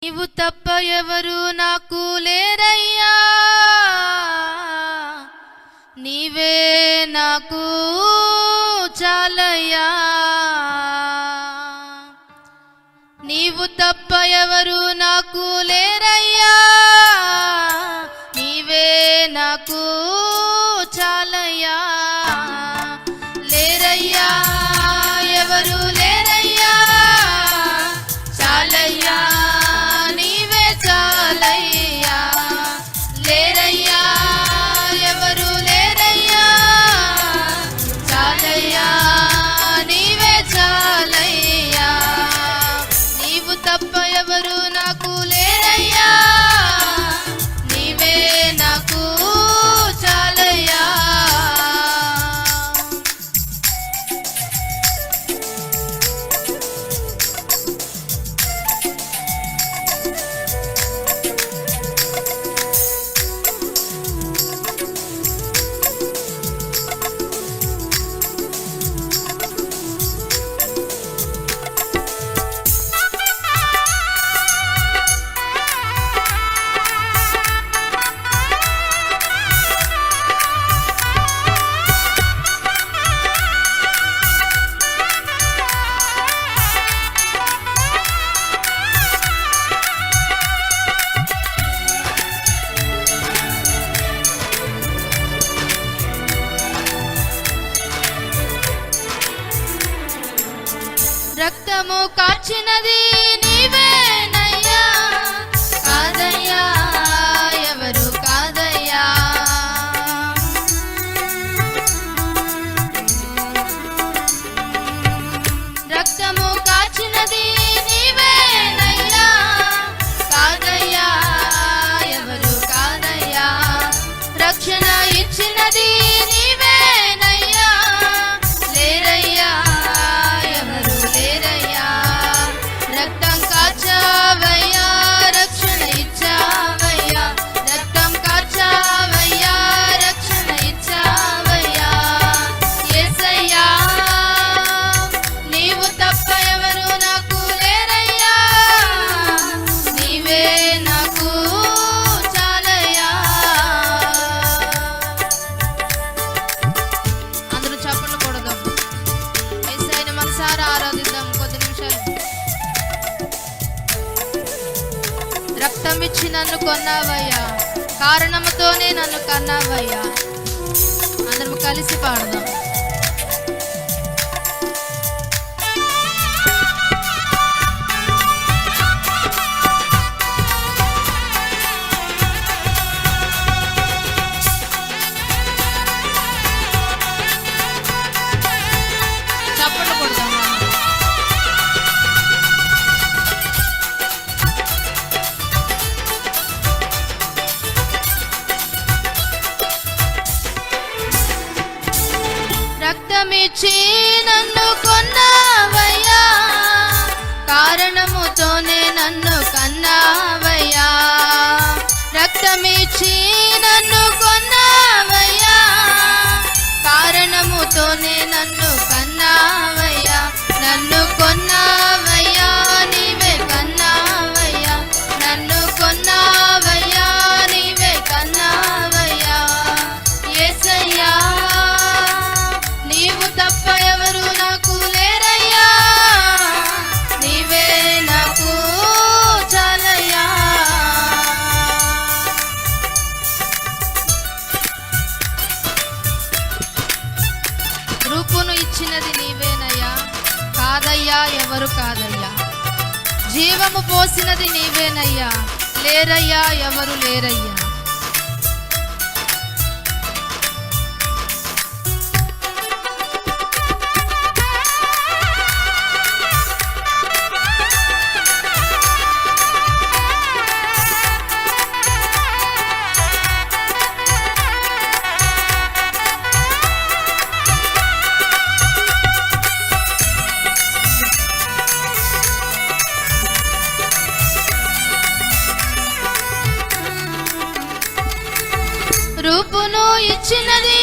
నీవు తప్ప ఎవరు నాకు లేరయ్యా, నీవే నాకు చాలయ్యా. నీవు తప్ప ఎవరు నాకు లేరయ్యా, నీవే నాకు చాలయ్యా. లేరయ్యా ఎవరు లేరయ్యా, చాలయ్యా నీవే చాలయ్యా. లేరయ్యా ఎవరు లేరయ్యా, చాలయ్యా నీవే చాలయ్యా. నీవు తప్ప ఎవరు నాకు లేరయ్యా, నీవే నాకు చాలయ్యా. రక్తము కార్చినది నీవేనయ్యా, కాదయ్యా ఎవరు కాదయ్యా. రక్తము కార్చినది నీవేనయ్యా, కాదయ్యా ఎవరు కాదయ్యా. రక్షణ ఇచ్చినది నీవేనయ్యా, లేరయ్యా ఎవరు లేరయ్యా. రక్తం కాచావయ్యా, రక్షణ ఇచ్చావయ్యా. రక్తం కాచావయ్యా, రక్షణ ఇచ్చావయ్యా. యేసయ్యా నీవు తప్ప ఎవరు నాకు లేరయ్యా, నీవే నాకు చాలయ్యా. అందరూ చప్పట్లు కొడదాం, యేసయ్యని మనసారా ఆరాధిద్దాం కొద్ది నిమిషాలు. రక్తం ఇచ్చి నన్ను కొన్నావయ్యా, కారణముతోనే నన్ను కన్నావయ్యా. అందరం కలిసి పాడదాం. చప్పట్లు కొడదాం. రక్తమిచ్చి నన్ను కొన్నావయ్యా, కారణముతోనే నన్ను కన్నావయ్యా. రక్తమిచ్చి నన్ను కొన్నావయ్యా, కారణముతోనే నన్ను కన్నావయ్యా. నన్ను కొన్నావయ్యా, నీవే కన్నావయ్యా. నన్ను కొన్నావయ్యా, నీవే కన్నావయ్యా. యేసయ్యా నీవు తప్ప ఎవరు నాకు లేరయ్యా, నీవే నాకు చాలయ్యా. రూపును ఇచ్చినది నీవేనయ్యా, కాదయ్యా ఎవరు కాదయ్యా. జీవము పోసినది నీవేనయ్యా, లేరయ్యా ఎవరు లేరయ్యా. రూపును ఇచ్చినది